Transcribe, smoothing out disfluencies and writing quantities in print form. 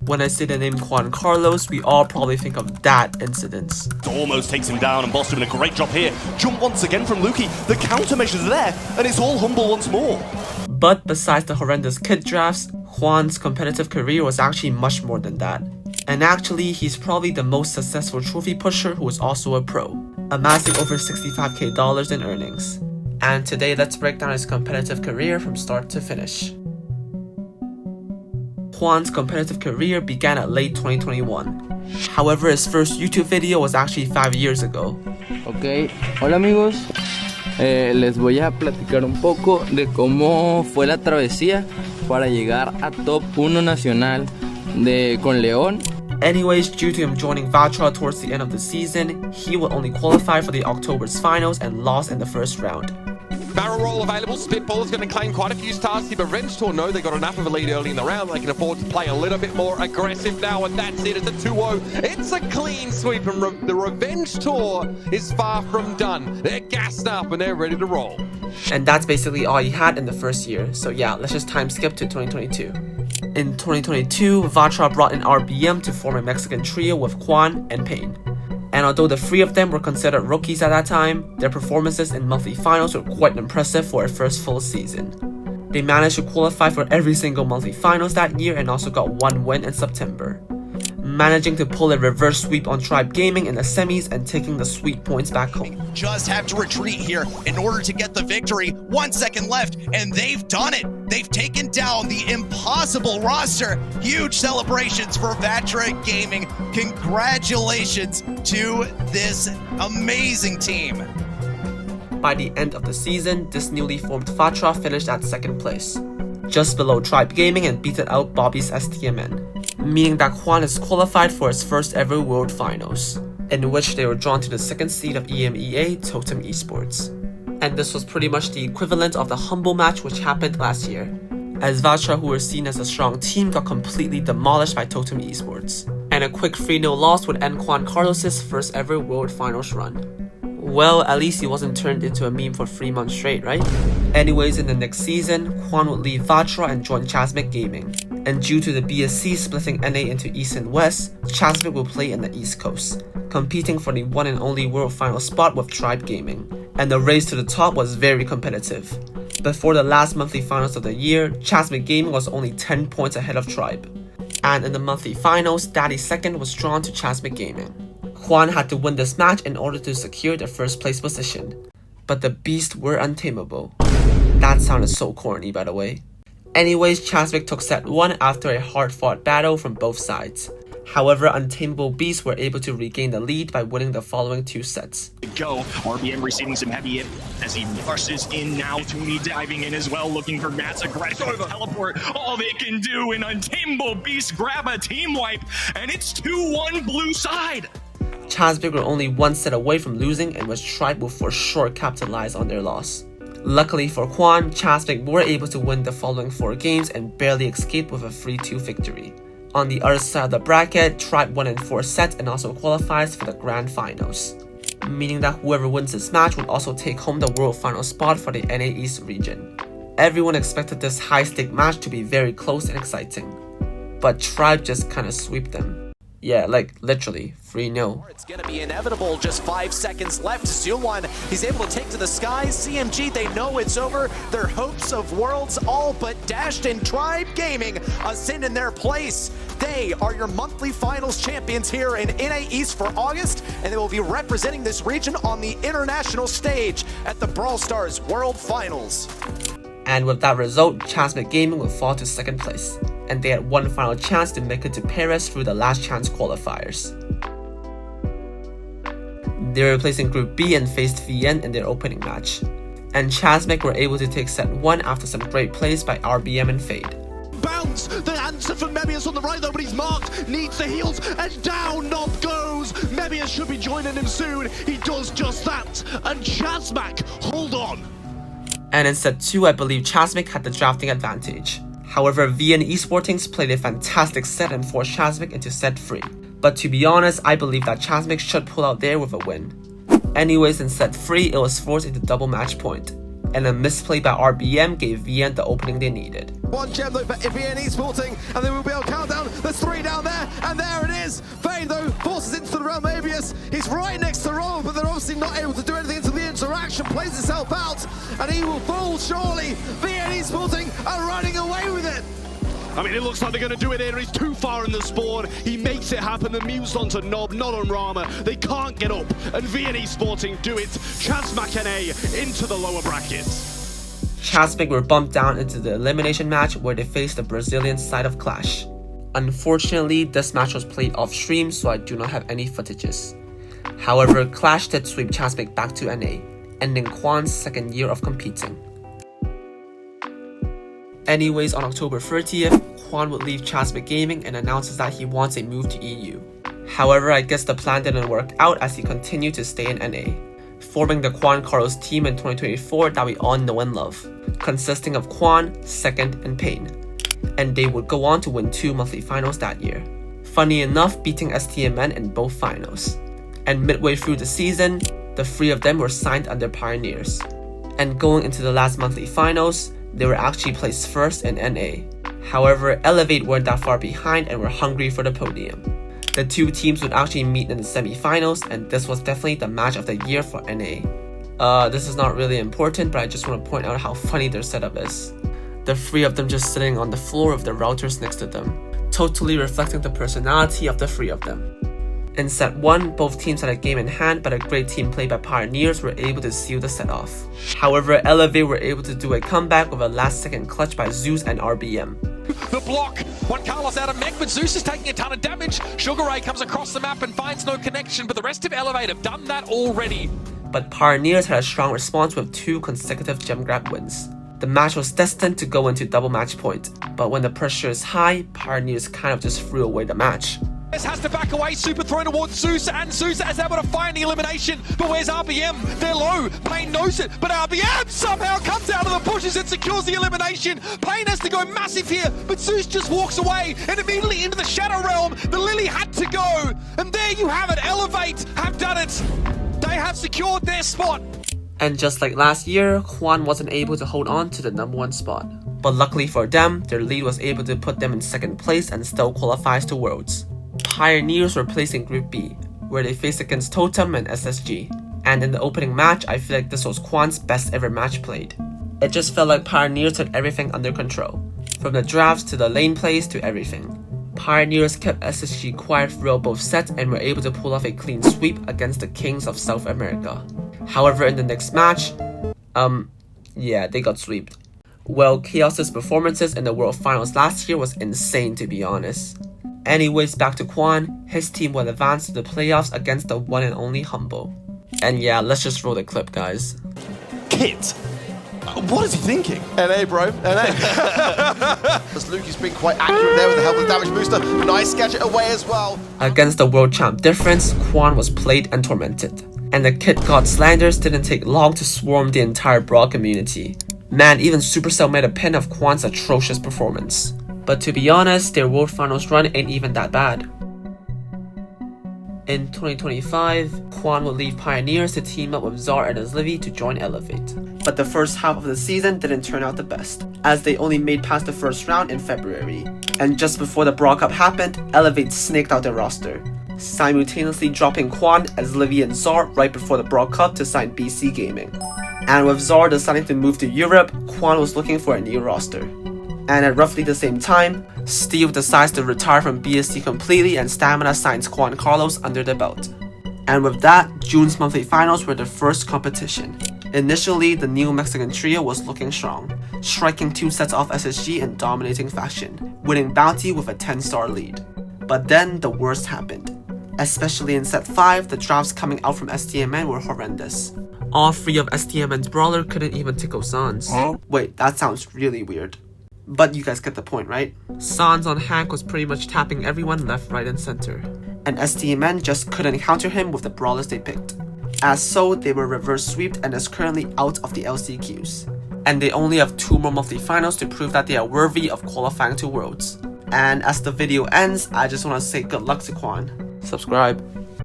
When I say the name JuanCarlos, we all probably think of that incident. Almost takes him down, and Boss doing a great job here. Jump once again from Luki. The countermeasures are there, and it's all humble once more. But besides the horrendous kit drafts, Juan's competitive career was actually much more than that. And actually, he's probably the most successful trophy pusher who is also a pro, amassing over $65K in earnings. And today, let's break down his competitive career from start to finish. Juan's competitive career began at late 2021. However, his first YouTube video was actually 5 years ago. Ok, hola amigos, les voy a platicar un poco de cómo fue la travesía para llegar a top 1 nacional con León. Anyways, due to him joining Vatra towards the end of the season, he would only qualify for the October's finals and lost in the first round. Barrel roll available. Spitball is going to claim quite a few stars. The Revenge Tour know they got enough of a lead early in the round. They can afford to play a little bit more aggressive now, and that's it. It's a 2-0. It's a clean sweep, and the Revenge Tour is far from done. They're gassed up and they're ready to roll. And that's basically all he had in the first year. So yeah, let's just time skip to 2022. In 2022, Vatra brought in RBM to form a Mexican trio with Juan and Payne. And although the three of them were considered rookies at that time, their performances in monthly finals were quite impressive for a first full season. They managed to qualify for every single monthly finals that year and also got one win in September, managing to pull a reverse sweep on Tribe Gaming in the semis and taking the sweet points back home. Just have to retreat here in order to get the victory. 1 second left, and they've done it. They've taken down the impossible roster. Huge celebrations for Vatra Gaming. Congratulations to this amazing team. By the end of the season, this newly formed Vatra finished at second place, just below Tribe Gaming, and beaten out Bobby's STMN, meaning that Juan is qualified for his first ever World Finals, in which they were drawn to the second seed of EMEA Totem Esports. And this was pretty much the equivalent of the Humble match which happened last year, as Vatra, who were seen as a strong team, got completely demolished by Totem Esports, and a quick 3-0 loss would end JuanCarlos' first ever World Finals run. Well, at least he wasn't turned into a meme for 3 months straight, right? Anyways, in the next season, Juan would leave Vatra and join Chasmic Gaming. And due to the BSC splitting NA into East and West, Chasmic will play in the East Coast, competing for the one and only World Final spot with Tribe Gaming. And the race to the top was very competitive. Before the last monthly finals of the year, Chasmic Gaming was only 10 points ahead of Tribe. And in the monthly finals, Daddy Second was drawn to Chasmic Gaming. Juan had to win this match in order to secure the first place position. But the beasts were untamable. That sounded so corny, by the way. Anyways, Chasmic took set 1 after a hard-fought battle from both sides. However, Untamable Beasts were able to regain the lead by winning the following 2 sets. Go. RBM receiving some heavy hit as he rushes in now. Tooney diving in as well, looking for Matt's aggressive teleport. All they can do in Untamable Beasts grab a team wipe, and it's 2-1 blue side. Chasmic were only 1 set away from losing, and which Tribe will for sure capitalize on their loss. Luckily for Juan, Chasmic were able to win the following 4 games and barely escaped with a 3-2 victory. On the other side of the bracket, Tribe won in 4 sets and also qualifies for the Grand Finals, meaning that whoever wins this match will also take home the World Final spot for the NA East region. Everyone expected this high-stake match to be very close and exciting, but Tribe just kinda swept them. Yeah, like literally 3-0. It's going to be inevitable. Just 5 seconds left. Zulwan, he's able to take to the skies. CMG, they know it's over. Their hopes of worlds all but dashed, in Tribe Gaming ascend in their place. They are your monthly finals champions here in NA East for August, and they will be representing this region on the international stage at the Brawl Stars World Finals. And with that result, Chasmic Gaming will fall to second place, and they had one final chance to make it to Paris through the last chance qualifiers. They were placed in Group B and faced VN in their opening match, and Chasmic were able to take set 1 after some great plays by RBM and Fade. Bounce! The answer for Mebius on the right though, but he's marked, needs the heals, and down Knob goes! Mebius should be joining him soon, he does just that, and Chasmic, hold on! And in set 2, I believe Chasmic had the drafting advantage. However, VN Esportings played a fantastic set and forced Chasmic into set 3. But to be honest, I believe that Chasmic should pull out there with a win. Anyways, in set 3, it was forced into double match point. and a misplay by RBM gave VN the opening they needed. One gem though for VN Sporting, and then we'll be able to count down. There's 3 down there, and there it is. Fade though forces into the realm. Abius, he's right next to Roll, but they're obviously not able to do anything until the interaction plays itself out, and he will fall surely. VN Sporting are running away with it. I mean, it looks like they're going to do it here. He's too far in the spawn. He makes it happen. The Muse onto Nob, not on Rama. They can't get up, and VN Sporting do it. Chazmak NA into the lower brackets. Chazmak were bumped down into the elimination match where they faced the Brazilian side of Clash. Unfortunately, this match was played off stream, so I do not have any footages. However, Clash did sweep Chazmak back to NA, ending Quan's second year of competing. Anyways, on October 30th, Quan would leave Chazmak Gaming and announces that he wants a move to EU. However, I guess the plan didn't work out as he continued to stay in NA, forming the JuanCarlos team in 2024 that we all know and love, consisting of Quan, Second, and Pain. And they would go on to win 2 monthly finals that year. Funny enough, beating STMN in both finals. And midway through the season, the 3 of them were signed under Pioneers. And going into the last monthly finals, they were actually placed first in NA. However, Elevate weren't that far behind and were hungry for the podium. The 2 teams would actually meet in the semi-finals, and this was definitely the match of the year for NA. This is not really important, but I just want to point out how funny their setup is. The 3 of them just sitting on the floor with the routers next to them, totally reflecting the personality of the 3 of them. In set 1, both teams had a game in hand, but a great team play by Pioneers were able to seal the set off. However, Elevate were able to do a comeback with a last-second clutch by Zeus and RBM. The block, JuanCarlos out of mech, but Zeus is taking a ton of damage. Sugar Ray comes across the map and finds no connection, but the rest of Elevate have done that already. But Pioneers had a strong response with 2 consecutive gem grab wins. The match was destined to go into double match point, but when the pressure is high, Pioneers kind of just threw away the match. This has to back away, super thrown towards Zeus, and Zeus is able to find the elimination. But where's RBM? They're low. Payne knows it, but RBM somehow comes out of the bushes and secures the elimination. Payne has to go massive here, but Zeus just walks away and immediately into the Shadow Realm. The Lily had to go, and there you have it. Elevate have done it. They have secured their spot. And just like last year, Quan wasn't able to hold on to the #1 spot. But luckily for them, their lead was able to put them in 2nd place and still qualifies to Worlds. Pioneers were placed in Group B, where they faced against Totem and SSG. And in the opening match, I feel like this was Quan's best ever match played. It just felt like Pioneers took everything under control. From the drafts to the lane plays to everything. Pioneers kept SSG quiet throughout both sets and were able to pull off a clean sweep against the Kings of South America. However, in the next match, they got swept. Well, Chaos's performances in the World Finals last year was insane, to be honest. Anyways, back to Quan, his team would advance to the playoffs against the one and only Humble. And yeah, let's just roll the clip, guys. Kit, what is he thinking? NA, bro. NA. As Lukey's been quite accurate there with the help of the damage booster. Nice gadget away as well. Against the world champ difference, Quan was played and tormented. And the Kit God slanders didn't take long to swarm the entire Brawl community. Man, even Supercell made a pin of Quan's atrocious performance. But to be honest, their World Finals run ain't even that bad. In 2025, Quan would leave Pioneers to team up with Zar and Azlivi to join Elevate. But the first half of the season didn't turn out the best, as they only made past the first round in February. And just before the Brawl Cup happened, Elevate snaked out their roster, simultaneously dropping Quan, Azlivi, and Zar right before the Brawl Cup to sign BC Gaming. And with Zar deciding to move to Europe, Quan was looking for a new roster. And at roughly the same time, Steve decides to retire from BSC completely and Stamina signs JuanCarlos under the belt. And with that, June's monthly finals were the first competition. Initially, the new Mexican trio was looking strong, striking 2 sets off SSG in dominating fashion, winning Bounty with a 10-star lead. But then the worst happened. Especially in set 5, the drafts coming out from STMN were horrendous. All 3 of STMN's brawler couldn't even tickle Sans. Wait, that sounds really weird. But you guys get the point, right? Sans on Hank was pretty much tapping everyone left, right, and center. And STMN just couldn't counter him with the brawlers they picked. As so, they were reverse sweeped and is currently out of the LCQs. And they only have 2 more monthly finals to prove that they are worthy of qualifying to Worlds. And as the video ends, I just want to say good luck to Quan. Subscribe.